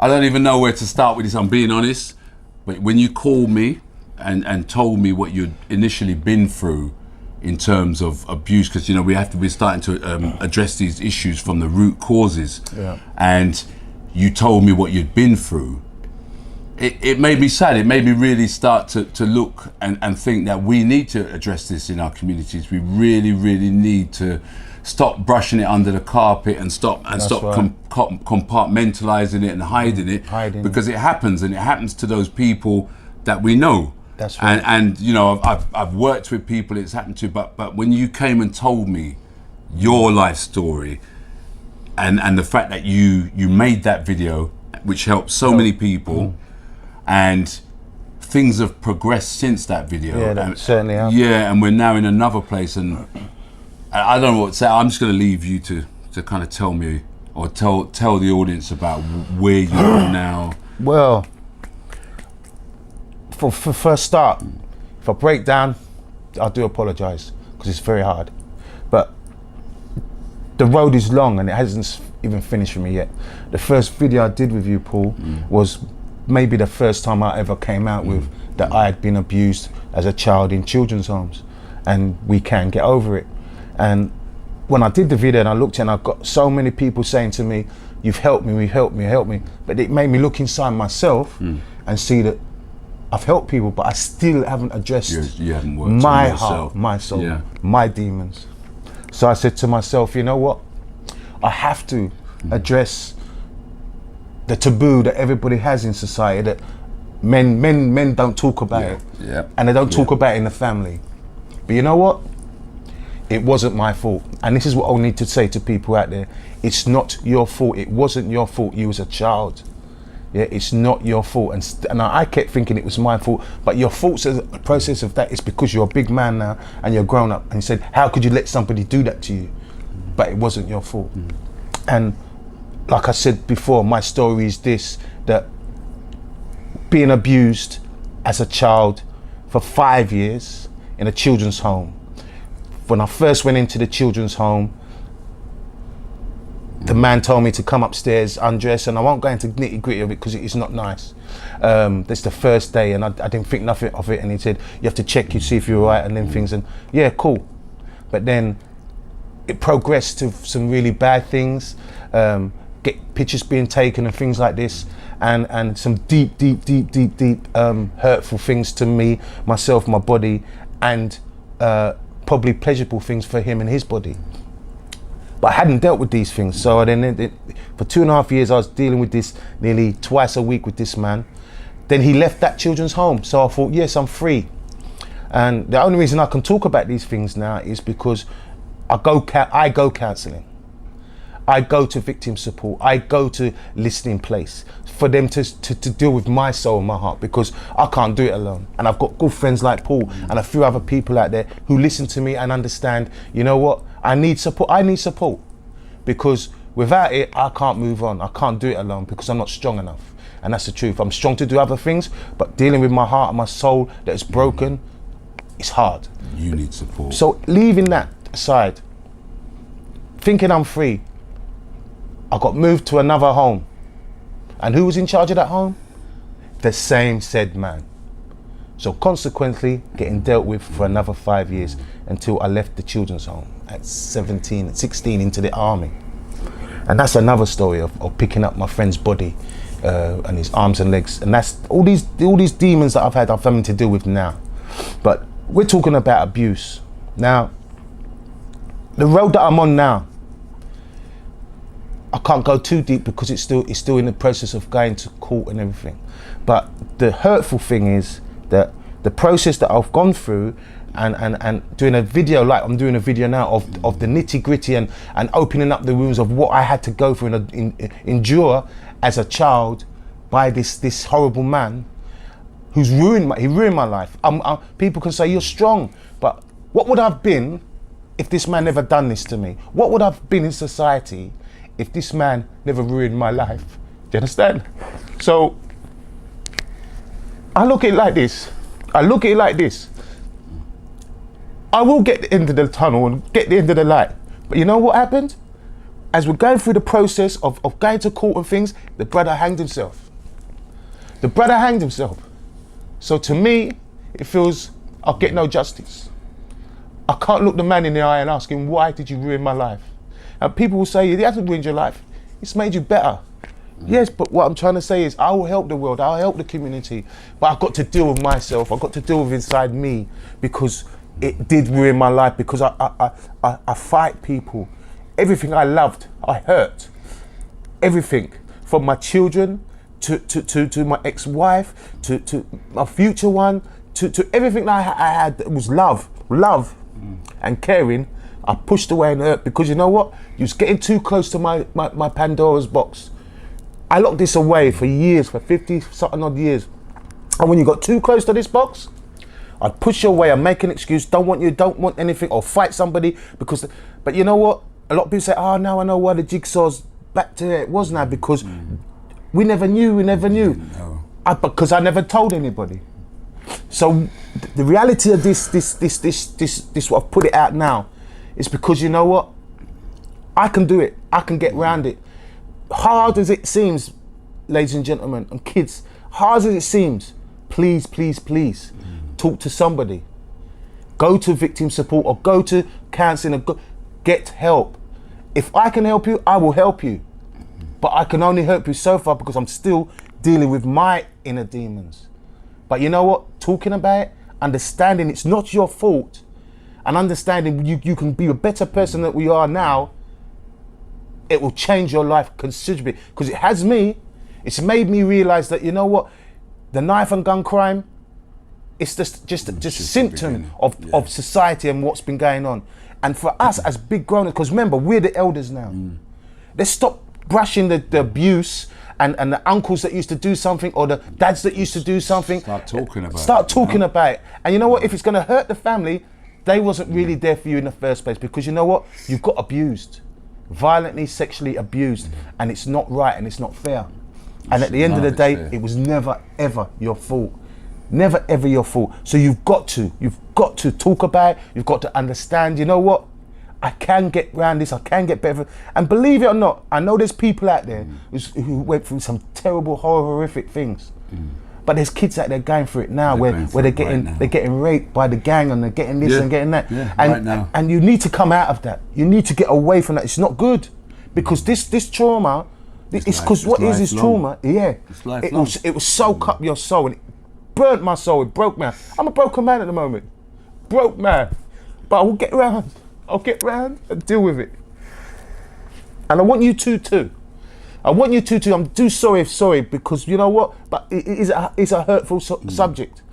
I don't even know where to start with this, I'm being honest. But when you called me and told me what you'd initially been through in terms of abuse, because you know we're starting to address these issues from the root causes. Yeah. And you told me what you'd been through. It made me sad. It made me really start to look and think that we need to address this in our communities. We really, really need to stop brushing it under the carpet and stop compartmentalizing it and hiding it. Because it happens, and it happens to those people that we know. That's right. And you know, I've worked with people it's happened to, but when you came and told me your life story and the fact that you made that video, which helped so many people, and things have progressed since that video. Yeah, that certainly have. Yeah, and we're now in another place, and I don't know what to say. I'm just going to leave you to kind of tell me, or tell the audience about where you are now. Well, for first start, if I break down, I do apologise, because it's very hard. But the road is long, and it hasn't even finished for me yet. The first video I did with you, Paul, was maybe the first time I ever came out with that I had been abused as a child in children's homes, and we can get over it. And when I did the video and I looked and I got so many people saying to me, "You've helped me, you've helped me, helped me," but it made me look inside myself and see that I've helped people, but I still haven't addressed you haven't worked my on yourself. heart, my soul, my demons. So I said to myself, you know what? I have to address the taboo that everybody has in society, that men don't talk about it, and they don't talk about it in the family. But you know what? It wasn't my fault, and this is what I'll need to say to people out there. It's not your fault. It wasn't your fault. You was a child. Yeah, it's not your fault, and I kept thinking it was my fault. But your fault as a process of that is because you're a big man now and you're grown up. And you said, how could you let somebody do that to you? But it wasn't your fault. And like I said before, my story is this: that being abused as a child for 5 years in a children's home. When I first went into the children's home, the man told me to come upstairs, undress, and I won't go into nitty gritty of it because it is not nice. That's the first day, and I didn't think nothing of it. And he said, you have to check, you see if you're all right, and then things. And yeah, cool. But then it progressed to some really bad things, get pictures being taken and things like this, and some deep hurtful things to me, myself, my body, and probably pleasurable things for him and his body. But I hadn't dealt with these things, so then for 2.5 years I was dealing with this nearly twice a week with this man. Then he left that children's home, so I thought, yes, I'm free. And the only reason I can talk about these things now is because I go counselling. I go to victim support. I go to listening place for them to deal with my soul and my heart, because I can't do it alone. And I've got good friends like Paul and a few other people out there who listen to me and understand, you know what, I need support. I need support, because without it, I can't move on. I can't do it alone because I'm not strong enough. And that's the truth. I'm strong to do other things, but dealing with my heart and my soul that is broken, it's hard. You need support. So leaving that aside, thinking I'm free, I got moved to another home. And who was in charge of that home? The same said man. So consequently, getting dealt with for another 5 years until I left the children's home at 16 into the army. And that's another story of picking up my friend's body and his arms and legs. And that's all these demons that I'm having to deal with now. But we're talking about abuse. Now, the road that I'm on now, I can't go too deep because it's still in the process of going to court and everything. But the hurtful thing is that the process that I've gone through and doing a video like I'm doing a video now of the nitty gritty and opening up the wounds of what I had to go through and endure as a child by this horrible man who's ruined my life. People can say you're strong, but what would I have been if this man never done this to me? What would I have been in society if this man never ruined my life? Do you understand? So I look at it like this. I will get the end of the tunnel and get the end of the light. But you know what happened? as we're going through the process of going to court and things, the brother hanged himself. The brother hanged himself. So to me, it feels I'll get no justice. I can't look the man in the eye and ask him, why did you ruin my life? And people will say, he hasn't ruined your life, it's made you better. Yes, but what I'm trying to say is I will help the world, I'll help the community, but I've got to deal with myself, I've got to deal with inside me, because it did ruin my life, because I fight people. Everything I loved, I hurt. Everything, from my children, to my ex-wife, to my future one, to everything that I had that was love and caring, I pushed away and hurt, because you know what? You was getting too close to my Pandora's box. I locked this away for years, for 50 something odd years. And when you got too close to this box, I'd push you away and make an excuse, don't want anything, or fight somebody, because, but you know what? A lot of people say, oh, now I know why the jigsaw's back to where it was now, because we never knew. Because I never told anybody. So the reality of this, what I've put it out now, is because you know what? I can do it. I can get round it. Hard as it seems, ladies and gentlemen, and kids, hard as it seems, please, talk to somebody. Go to victim support or go to counselling or get help. If I can help you, I will help you. But I can only help you so far, because I'm still dealing with my inner demons. But you know what? Talking about it, understanding it's not your fault, and understanding you can be a better person than we are now, it will change your life considerably. Because it has me, it's made me realise that, you know what, the knife and gun crime, it's just a symptom of society and what's been going on. And for us as big grown-ups, because remember, we're the elders now. Let's stop brushing the abuse and the uncles that used to do something, or the dads that used to do something. Start talking about it. And you know what, if it's going to hurt the family, they wasn't really there for you in the first place, because you know what, you got abused, violently, sexually abused, and it's not right and it's not fair. And at the end of the day, it was never ever your fault. Never ever your fault. So you've got to talk about it, you've got to understand, you know what, I can get around this, I can get better. And believe it or not, I know there's people out there who went through some terrible, horrific things. But there's kids out there going through it now, where they're getting raped by the gang, and they're getting this and getting that. And you need to come out of that. You need to get away from that. It's not good, because this trauma, it's because what is this trauma? Yeah, it will soak up your soul, and it burnt my soul. It broke me. I'm a broken man at the moment, broke man. But I will get round. I'll get round and deal with it. And I want you to too. I want you to too. I'm too sorry, because you know what? But it's a hurtful subject,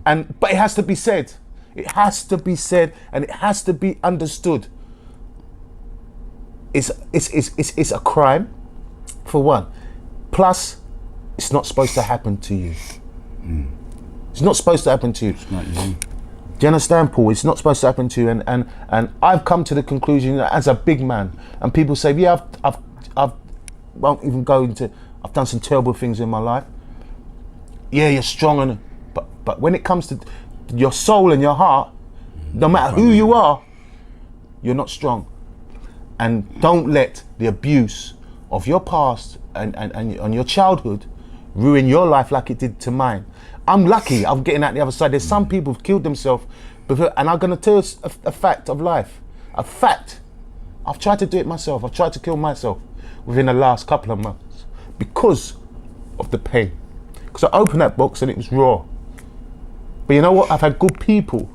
but it has to be said. It has to be said, and it has to be understood. It's a crime, for one. Plus, it's not supposed to happen to you. It's not supposed to happen to you. It's not you. Do you understand, Paul? It's not supposed to happen to you. And I've come to the conclusion that as a big man, and people say, yeah, I've won't even go into, I've done some terrible things in my life. Yeah, you're strong, but when it comes to your soul and your heart, no matter who you are, you're not strong. And don't let the abuse of your past and your childhood ruin your life like it did to mine. I'm lucky I'm getting out the other side. There's some people who've killed themselves, and I'm going to tell you a fact of life. A fact. I've tried to do it myself. I've tried to kill myself within the last couple of months because of the pain. Because I opened that box and it was raw. But you know what? I've had good people,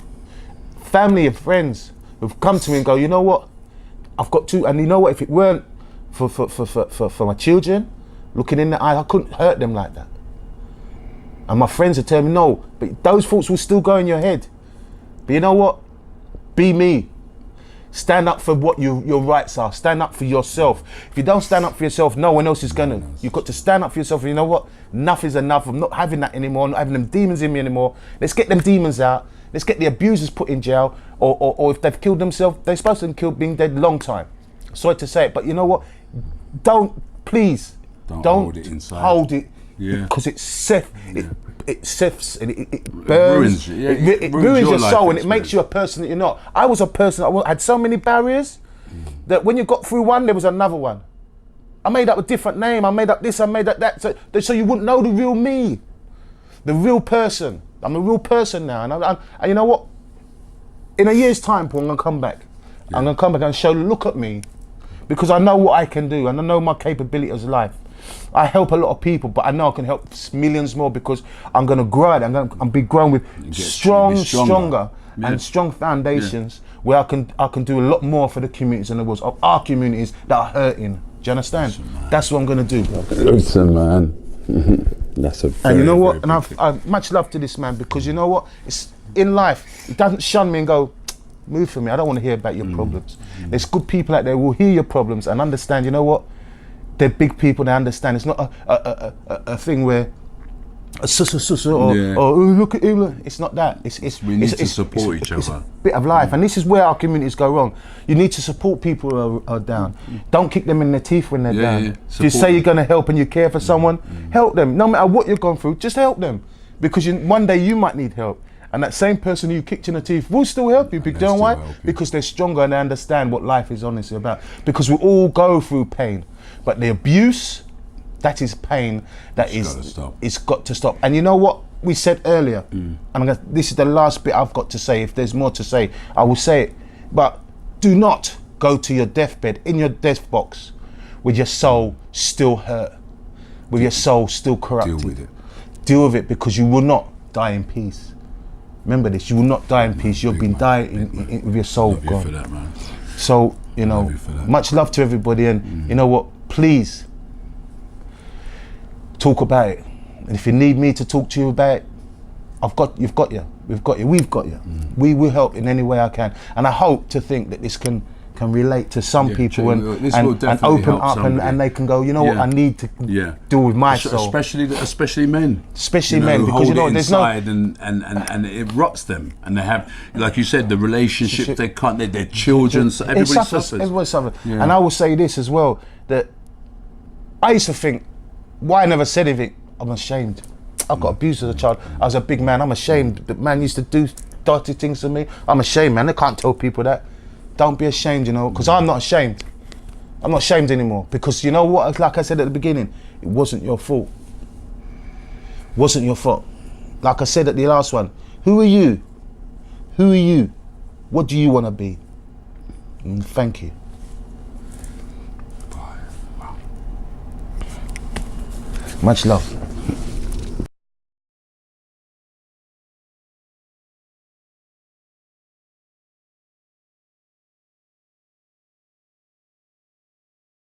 family and friends, who've come to me and go, you know what? I've got to, and you know what? If it weren't for my children, looking in the eye, I couldn't hurt them like that. And my friends are telling me, no, but those thoughts will still go in your head. But you know what? Be me. Stand up for what your rights are. Stand up for yourself. If you don't stand up for yourself, no one else is gonna. You've got to stand up for yourself. And you know what? Enough is enough. I'm not having that anymore. I'm not having them demons in me anymore. Let's get them demons out. Let's get the abusers put in jail. Or if they've killed themselves, they're supposed to be being dead a long time. Sorry to say it, but you know what? Please don't hold it inside. Hold it. Yeah. Because it sifts and it burns. It ruins your soul, and it makes you a person that you're not. I was a person, I had so many barriers, that when you got through one, there was another one. I made up a different name, I made up this, I made up that, so you wouldn't know the real me, the real person. I'm a real person now, and you know what? In a year's time, Paul, I'm gonna come back. Yeah. I'm gonna come back and show, look at me, because I know what I can do, and I know my capability as life. I help a lot of people, but I know I can help millions more because I'm gonna grow it. I'm be grown with stronger and strong foundations where I can do a lot more for the communities and the world, of our communities that are hurting. Do you understand? Awesome, that's what I'm gonna do. Listen, man. That's a very, and you know what? And I've much love to this man, because you know what? It's in life. He doesn't shun me and go, move for me. I don't want to hear about your problems. There's good people out there who will hear your problems and understand. You know what? They're big people. They understand. It's not a thing where or look at him. It's not that. We need to support each other. It's a bit of life, and this is where our communities go wrong. You need to support people who are down. Don't kick them in the teeth when they're down. If you say you're going to help and you care for someone, help them. No matter what you've gone through, just help them, because one day you might need help, and that same person who you kicked in the teeth will still help you. You know why? Because they're stronger and they understand what life is honestly about. Because we all go through pain, but the abuse, that is pain. It's got to stop. And you know what we said earlier, and this is the last bit I've got to say. If there's more to say, I will say it. But do not go to your deathbed, in your death box, with your soul still hurt, with your soul still corrupted. Deal with it. Deal with it, because you will not die in peace. Remember this, you will not die in peace. You'll be dying with your soul gone. Love you for that, man. So, you know, much love to everybody, and you know what, please talk about it. And if you need me to talk to you about it, we've got you. We will help in any way I can. And I hope to think that this can relate to some people and open up and they can go, you know what, I need to deal with my soul. Especially men. Especially men, because you know there's and it rots them, and they have, like you said, the relationships they can't. Their children. So everybody suffers. Everybody suffers. Yeah. And I will say this as well, that I used to think, why I never said anything? I'm ashamed. I got abused as a child. I was a big man. I'm ashamed that man used to do dirty things to me. I'm ashamed, man. I can't tell people that. Don't be ashamed, you know, because I'm not ashamed. I'm not ashamed anymore, because you know what? Like I said at the beginning, it wasn't your fault. It wasn't your fault. Like I said at the last one, who are you? Who are you? What do you want to be? And thank you. Wow. Much love.